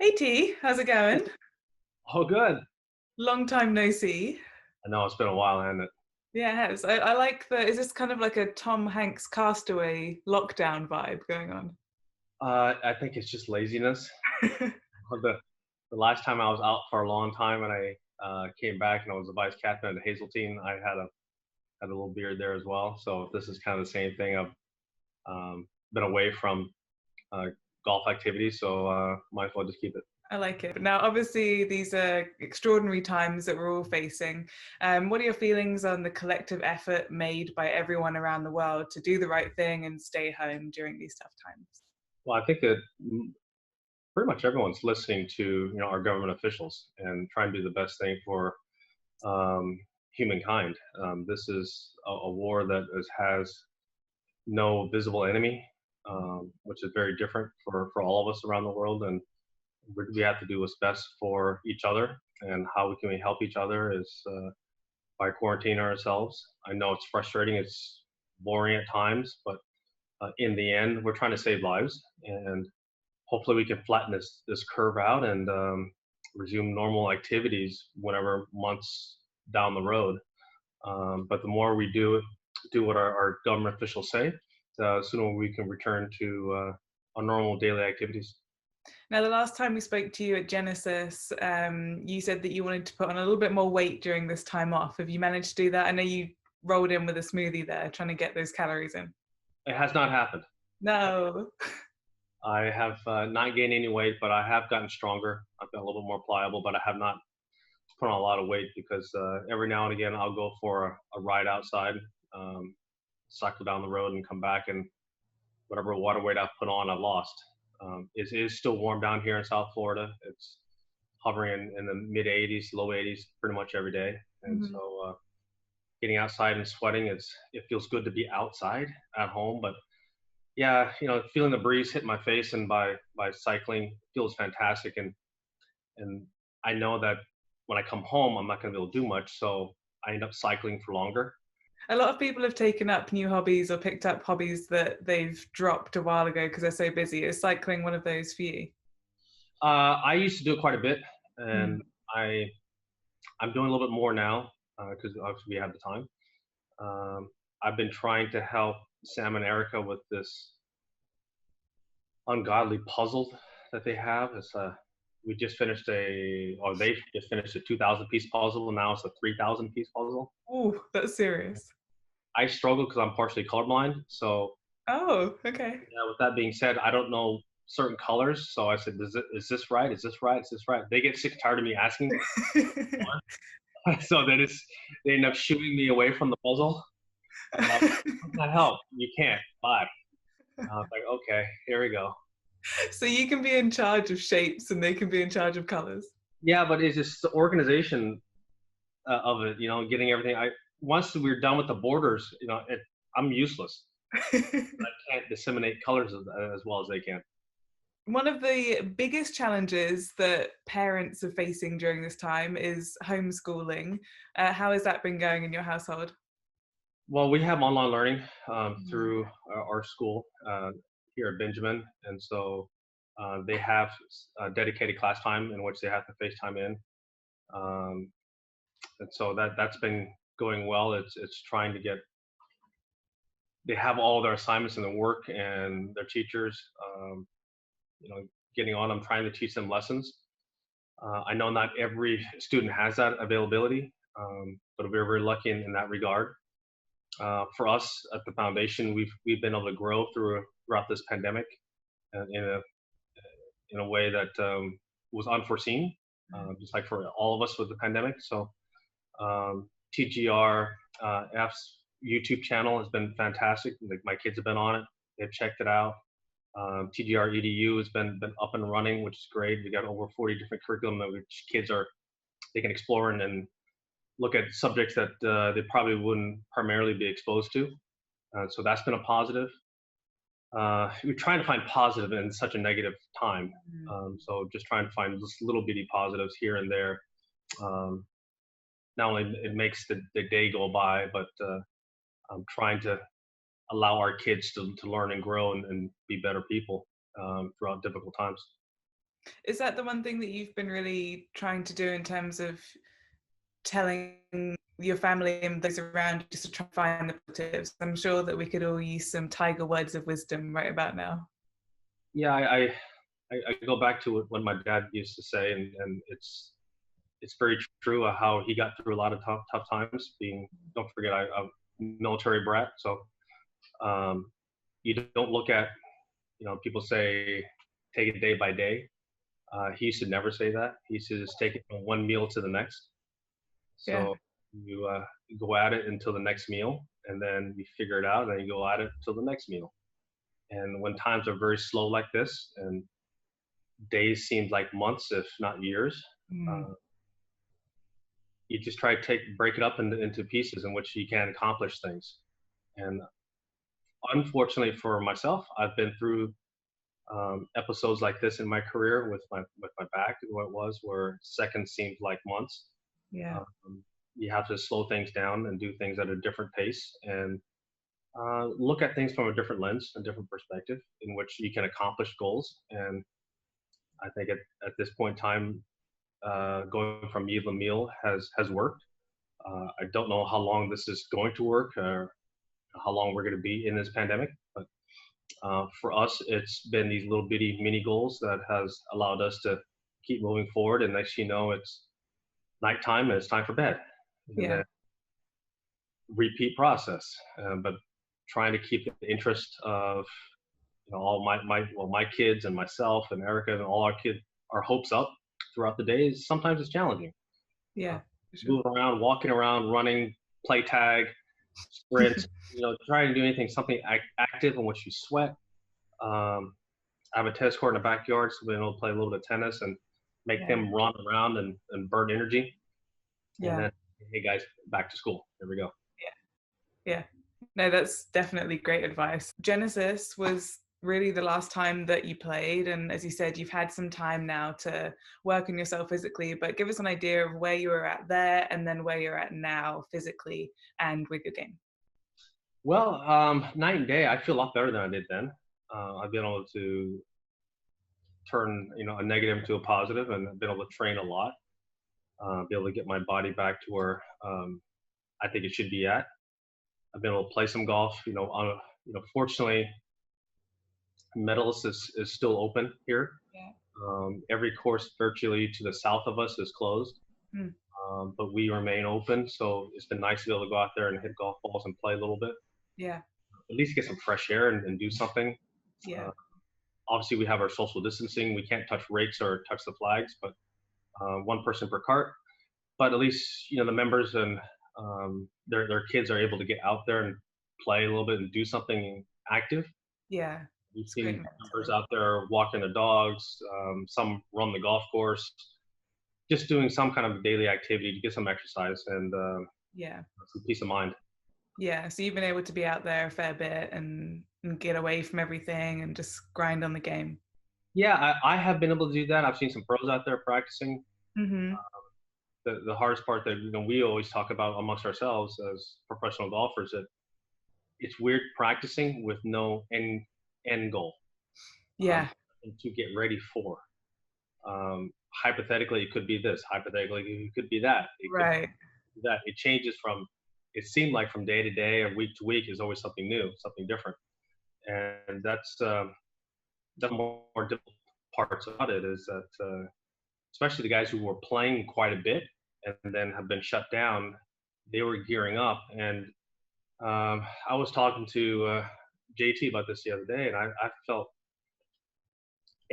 Hey T, how's it going? Oh, good. Long time no see. I know it's been a while, hasn't it? Yeah, it has. I like is this kind of like a Tom Hanks Castaway lockdown vibe going on? I think it's just laziness. The the last time I was out for a long time and I came back and I was the vice captain of the Hazel team, I had a little beard there as well. So this is kind of the same thing. I've been away from uh, golf activities, so might as well just keep it. I like it. But now, obviously, these are extraordinary times that we're all facing. What are your feelings on the collective effort made by everyone around the world to do the right thing and stay home during these tough times? Well, I think that pretty much everyone's listening to our government officials and trying to do the best thing for um, humankind. This is a war that has no visible enemy, which is very different for all of us around the world. And we have to do what's best for each other. And how we can help each other is by quarantining ourselves. I know it's frustrating, it's boring at times, but in the end, we're trying to save lives. And hopefully we can flatten this curve out and resume normal activities whenever months down the road. But the more we do what our government officials say, the sooner we can return to our normal daily activities. Now, the last time we spoke to you at Genesis, you said that you wanted to put on a little bit more weight during this time off. Have you managed to do that? I know you rolled in with a smoothie there, trying to get those calories in. It has not happened. No. I have not gained any weight, but I have gotten stronger. I've been a little bit more pliable, but I have not put on a lot of weight because every now and again I'll go for a ride outside, um, cycle down the road, and come back, and whatever water weight I've put on, I've lost. It is still warm down here in South Florida. It's hovering in the mid 80s, low 80s, pretty much every day. And Mhm. so getting outside and sweating, it feels good to be outside at home. But yeah, feeling the breeze hit my face and by cycling feels fantastic. And I know that when I come home, I'm not going to be able to do much. So I end up cycling for longer. A lot of people have taken up new hobbies or picked up hobbies that they've dropped a while ago because they're so busy. Is cycling one of those for you? I used to do it quite a bit, Mm. and I'm doing a little bit more now because obviously we have the time. I've been trying to help Sam and Erica with this ungodly puzzle that they have. We just finished or they just finished a 2,000-piece puzzle, and now it's a 3,000-piece puzzle. Oh, that's serious. I struggle because I'm partially colorblind. So, Oh, okay. yeah, with that being said, I don't know certain colors. So I said, is this right? Is this right? Is this right? They get sick and tired of me asking. So they end up shooing me away from the puzzle. How can I help? You can't. Bye. I was like, okay, here we go. So you can be in charge of shapes and they can be in charge of colors. Yeah, but it's just the organization of it. Getting everything. I Once we're done with the borders, I'm useless. I can't disseminate colors as well as they can. One of the biggest challenges that parents are facing during this time is homeschooling. How has that been going in your household? Well, we have online learning Mhm. through our school here at Benjamin, and so they have dedicated class time in which they have to FaceTime in, um, and so that's been going well. It's trying to get they have all their assignments and their work and their teachers, you know, getting on them, trying to teach them lessons. I know not every student has that availability, but we're very lucky in that regard. For us at the foundation, we've been able to grow throughout this pandemic in a way that was unforeseen, just like for all of us with the pandemic. So TGR F's YouTube channel has been fantastic. Like my kids have been on it; they've checked it out. TGR EDU has been up and running, which is great. We got over 40 different curriculum that which kids they can explore and look at subjects that they probably wouldn't primarily be exposed to. So that's been a positive. We're trying to find positive in such a negative time. Mm. So just trying to find just little bitty positives here and there. Um, Not only it makes the day go by, but I'm trying to allow our kids to learn and grow and be better people throughout difficult times. Is that the one thing that you've been really trying to do in terms of telling your family and those around you just to try and find the positives? I'm sure that we could all use some tiger words of wisdom right about now. Yeah, I go back to what my dad used to say, and it's very true how he got through a lot of tough times. Don't forget, I'm a military brat, so you don't look at, people say take it day by day. He used to never say that. He used to just take it from one meal to the next. Yeah. So you go at it until the next meal, and then you figure it out, and then you go at it until the next meal. And when times are very slow like this, and days seem like months, if not years, Mm. you just try to break it up into pieces in which you can accomplish things. And unfortunately for myself, I've been through episodes like this in my career with my back, what it was, where seconds seemed like months. Yeah. Um, you have to slow things down and do things at a different pace, and look at things from a different lens, a different perspective, in which you can accomplish goals. And I think at this point in time, going from meal to meal has worked. I don't know how long this is going to work, or how long we're going to be in this pandemic, but for us, it's been these little bitty mini goals that has allowed us to keep moving forward. And next, it's nighttime and it's time for bed, and Yeah. then repeat process. But trying to keep the interest of all my kids and myself and Erica and all our hopes up throughout the days. Sometimes it's challenging. Uh, Yeah. For sure. Moving around, walking around, running, play tag, sprint. Trying to do anything, something active in which you sweat. I have a tennis court in the backyard, so we're able to play a little bit of tennis and make Yeah. them run around and burn energy. And Yeah. then, hey guys, back to school. Here we go. Yeah. No, that's definitely great advice. Genesis was really the last time that you played. And as you said, you've had some time now to work on yourself physically, but give us an idea of where you were at there and then where you're at now physically and with your game. Well, night and day, I feel a lot better than I did then. I've been able to turn, a negative into a positive, and I've been able to train a lot, be able to get my body back to where I think it should be at. I've been able to play some golf, fortunately, Medalist is still open here. Yeah. Every course virtually to the south of us is closed, Mm. but we remain open. So it's been nice to be able to go out there and hit golf balls and play a little bit. Yeah. At least get some fresh air and do something. Yeah. Obviously, we have our social distancing. We can't touch rakes or touch the flags, but one person per cart. But at least the members and their kids are able to get out there and play a little bit and do something active. Yeah. We've It's great seen members out there walking the dogs, some run the golf course, just doing some kind of daily activity to get some exercise and Yeah. some peace of mind. Yeah. So you've been able to be out there a fair bit and get away from everything and just grind on the game. Yeah, I have been able to do that. I've seen some pros out there practicing. Mm-hmm. The hardest part that we always talk about amongst ourselves as professional golfers, that it's weird practicing with no end goal. Yeah. To get ready for. Hypothetically, it could be this. Hypothetically, it could be that. It could Right. be that. It changes from. It seemed like from day to day or week to week is always something new, something different, and that's the more difficult parts about it is that especially the guys who were playing quite a bit and then have been shut down, they were gearing up. And I was talking to JT about this the other day, and I felt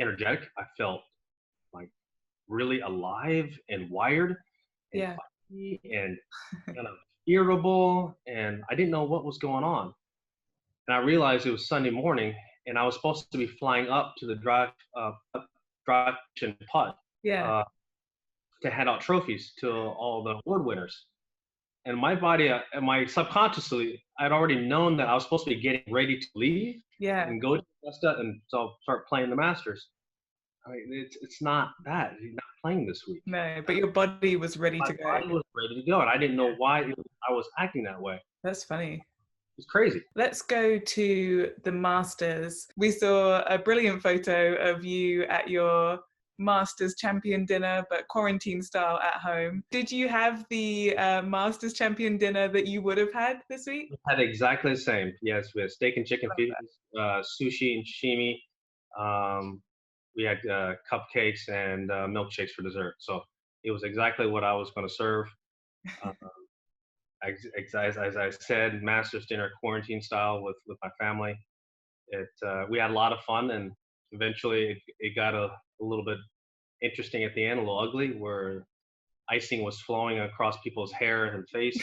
energetic. I felt like really alive and wired and Yeah. funny and kind of irritable, and I didn't know what was going on. And I realized it was Sunday morning, and I was supposed to be flying up to the drive and putt Yeah. uh, to hand out trophies to all the award winners. And my body and my subconsciously, I'd already known that I was supposed to be getting ready to leave Yeah. and go to Augusta and so start playing the Masters. I mean, it's not that. He's not playing this week. No, but your body was ready My to go. body was ready to go, and I didn't know why I was acting that way. That's funny. It's crazy. Let's go to the Masters. We saw a brilliant photo of you at your Masters champion dinner, but quarantine style at home. Did you have the Masters champion dinner that you would have had this week? We had exactly the same. Yes, we had steak and chicken feet, sushi and sashimi. Um, we had cupcakes and milkshakes for dessert. So it was exactly what I was going to serve. Uh, as I said, Masters dinner quarantine style with my family. We had a lot of fun, and eventually it got a little bit interesting at the end, a little ugly, where icing was flowing across people's hair and face,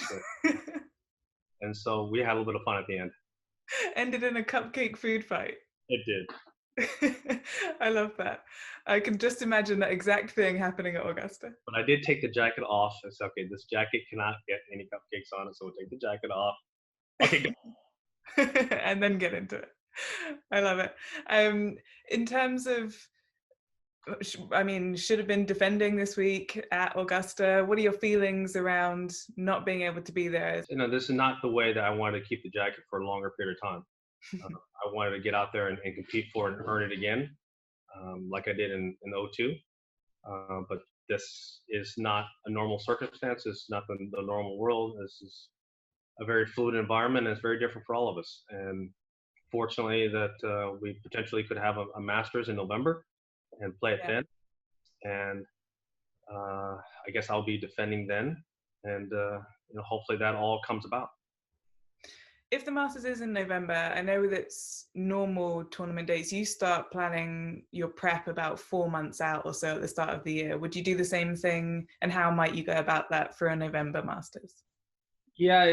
and so we had a little bit of fun at the end. Ended in a cupcake food fight. It did. I love that. I can just imagine that exact thing happening at Augusta. But I did take the jacket off. I said, okay, this jacket cannot get any cupcakes on it, so we'll take the jacket off. Okay, go. And then get into it. I love it. In terms of, I mean, should have been defending this week at Augusta. What are your feelings around not being able to be there? This is not the way that I wanted to keep the jacket for a longer period of time. I wanted to get out there and compete for it and earn it again, like I did in '02. But this is not a normal circumstance. It's not the normal world. This is a very fluid environment, and it's very different for all of us. And fortunately, that we potentially could have a Masters in November and play it then. And I guess I'll be defending then, and hopefully that all comes about. If the Masters is in November, I know that's normal tournament dates. You start planning your prep about 4 months out or so at the start of the year. Would you do the same thing? And how might you go about that for a November Masters? Yeah,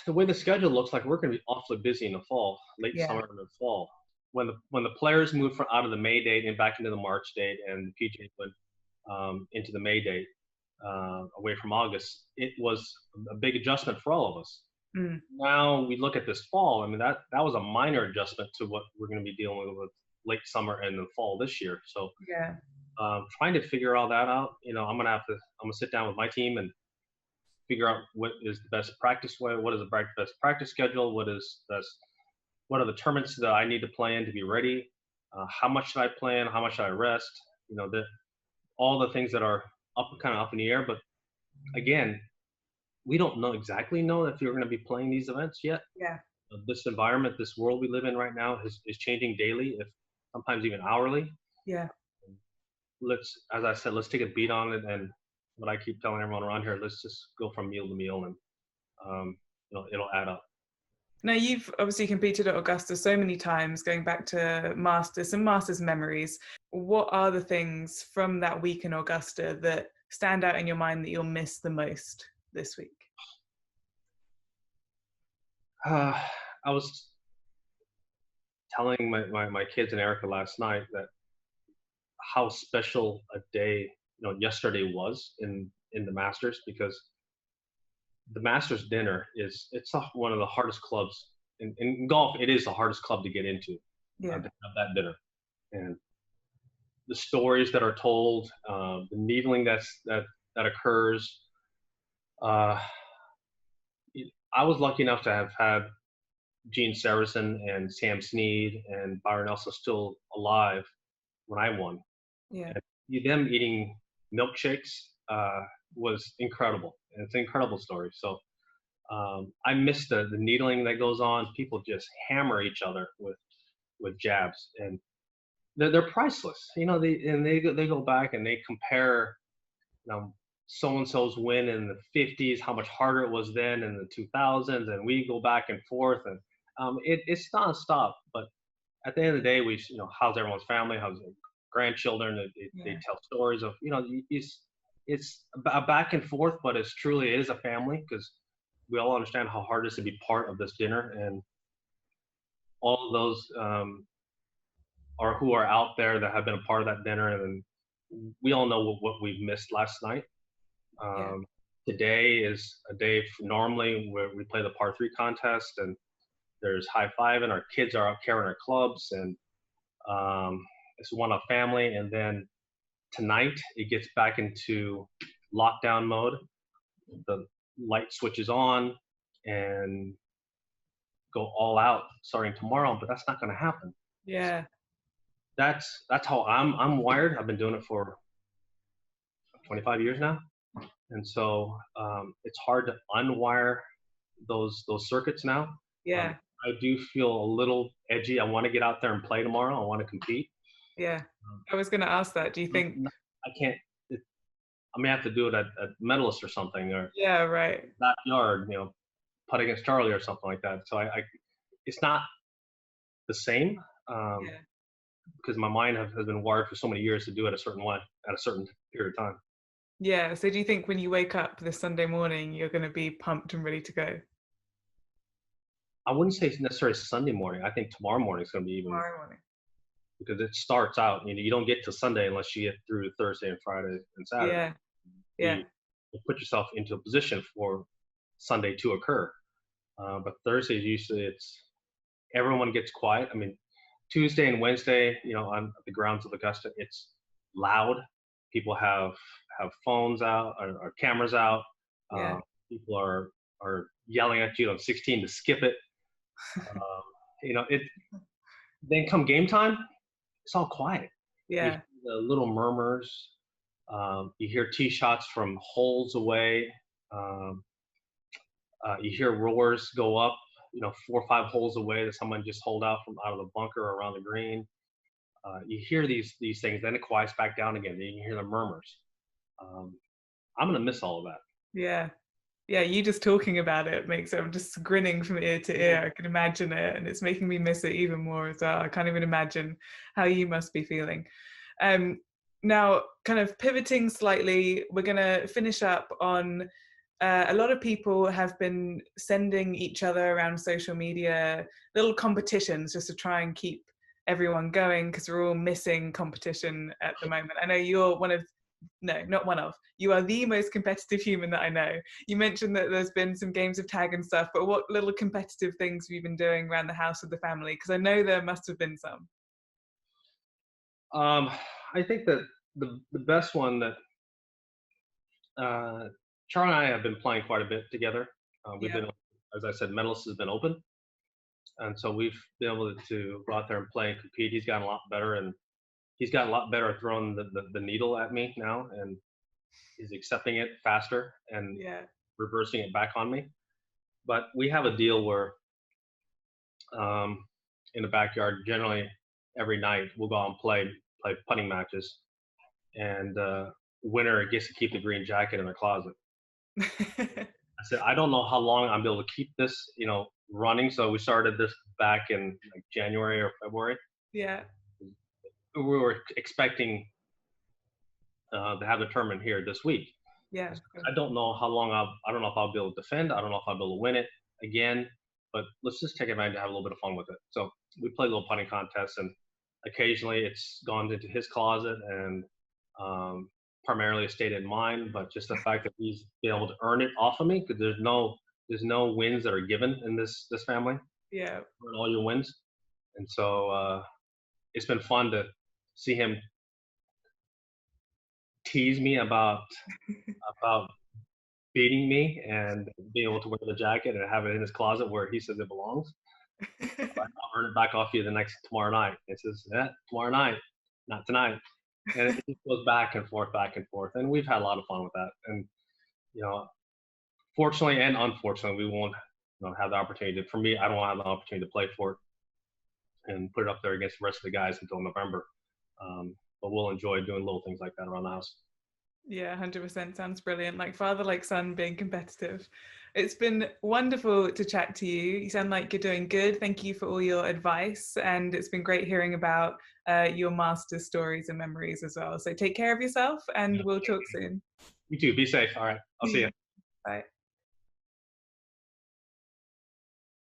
the way the schedule looks like we're going to be awfully busy in the fall, late summer and the fall. When the players move from out of the May date and back into the March date, and the PGA went into the May date away from August, it was a big adjustment for all of us. Now we look at this fall. I mean, that was a minor adjustment to what we're going to be dealing with late summer and the fall this year. So trying to figure all that out, I'm gonna sit down with my team and figure out what is the best practice way, what is the best practice schedule, what are the tournaments that I need to play in to be ready, how much should I play in, how much should I rest, all the things that are kind of up in the air. But again, we don't exactly know if you're going to be playing these events yet. This environment, this world we live in right now is changing daily, if sometimes even hourly. As I said, let's take a beat on it. And what I keep telling everyone around here, let's just go from meal to meal, and it'll add up. Now, you've obviously competed at Augusta so many times, going back to some Masters memories. What are the things from that week in Augusta that stand out in your mind that you'll miss the most this week? I was telling my kids and Erica last night that how special a day yesterday was in the Masters, because the Masters dinner it's one of the hardest clubs in golf. It is the hardest club to get into. To have that dinner, and the stories that are told, the needling that occurs. I was lucky enough to have had Gene Saracen and Sam Snead and Byron Elsa still alive when I won. And them eating milkshakes was incredible. And it's an incredible story. So I miss the needling that goes on. People just hammer each other with jabs, and they're priceless. They go back and they compare, so-and-so's win in the 50s, how much harder it was then in the 2000s, and we go back and forth, and it's nonstop. But at the end of the day, how's everyone's family, how's their grandchildren? They tell stories of, it's a back and forth, but it is a family, because we all understand how hard it is to be part of this dinner, and all of those who are out there that have been a part of that dinner, and we all know what we've missed last night. Today is a day normally where we play the par 3 contest, and there's high fiving. Our kids are out carrying our clubs, and it's one of family. And then tonight it gets back into lockdown mode. The light switches on and go all out starting tomorrow, but that's not going to happen. that's how I'm wired. I've been doing it for 25 years now, and so it's hard to unwire those circuits now. Um, Yeah, I do feel a little edgy. I want to get out there and play tomorrow. I want to compete. yeah. Um, I was going to ask that. Do you n- think? n- I can't. I may have to do it at medalist or something, or Yeah, right. backyard, putt against Charlie or something like that. So it's not the same, Yeah. because my mind has been wired for so many years to do it a certain way at a certain period of time. Yeah. So do you think when you wake up this Sunday morning, you're going to be pumped and ready to go I wouldn't say it's necessarily Sunday morning. I think tomorrow morning is going to be even, tomorrow morning? because it starts out. You don't get to Sunday unless you get through Thursday and Friday and Saturday. Yeah. Yeah. You put yourself into a position for Sunday to occur. But Thursday usually it's everyone gets quiet. I mean, Tuesday and Wednesday, on the grounds of Augusta, it's loud. People have phones out or cameras out. Yeah. People are yelling at you on 16 to skip it. Um, it. Then come game time, it's all quiet. You hear Yeah. the little murmurs. You hear tee shots from holes away. Um, you hear roars go up, 4 or 5 holes away that someone just holed out from out of the bunker or around the green. You hear these things, then it quiets back down again. Then you hear the murmurs. Um, I'm gonna miss all of that. Yeah. Yeah, you just talking about it makes it, I'm just grinning from ear to Yeah. ear. I can imagine it, and it's making me miss it even more as well. I can't even imagine how you must be feeling. Um, Now, kind of pivoting slightly, we're going to finish up on a lot of people have been sending each other around social media little competitions just to try and keep everyone going because we're all missing competition at the moment. I know you're one of, no, not one of, you are the most competitive human that I know. You mentioned that there's been some games of tag and stuff, but what little competitive things have you been doing around the house with the family? Because I know there must have been some. Um, I think that the best one that uh, Charlie and I have been playing quite a bit together. We've Yeah. been, as I said, medalist has been open, and so we've been able to go out there and play and compete. He's gotten a lot better, and he's gotten a lot better at throwing the needle at me now, and he's accepting it faster and Yeah. reversing it back on me. But we have a deal where, um, in the backyard, generally every night we'll go out and play putting matches, and winner gets to keep the green jacket in their closet. I said, I don't know how long I'm able to keep this, running. So we started this back in like January or February. Yeah. We were expecting to have the tournament here this week. Yeah. I don't know how long I don't know if I'll be able to defend. I don't know if I'll be able to win it again, but let's just take advantage to have a little bit of fun with it. So we play little putting contests, and occasionally it's gone into his closet, and primarily it stayed in mine. But just the fact that he's been able to earn it off of me, because there's no wins that are given in this family. Yeah. Earn all your wins, and so it's been fun to see him tease me about beating me and being able to wear the jacket and have it in his closet where he says it belongs. I'll earn it back off you tomorrow night. It says, yeah, tomorrow night, not tonight. And it just goes back and forth. And we've had a lot of fun with that. And, you know, fortunately and unfortunately, we won't have the opportunity to, for me, I don't have the opportunity to play for it and put it up there against the rest of the guys until November. But we'll enjoy doing little things like that around the house. Yeah, 100% sounds brilliant. Like father, like son, being competitive. It's been wonderful to chat to you. You sound like you're doing good. Thank you for all your advice. And it's been great hearing about your master's stories and memories as well. So take care of yourself and we'll talk soon. You too. Be safe. All right. I'll see you. Bye.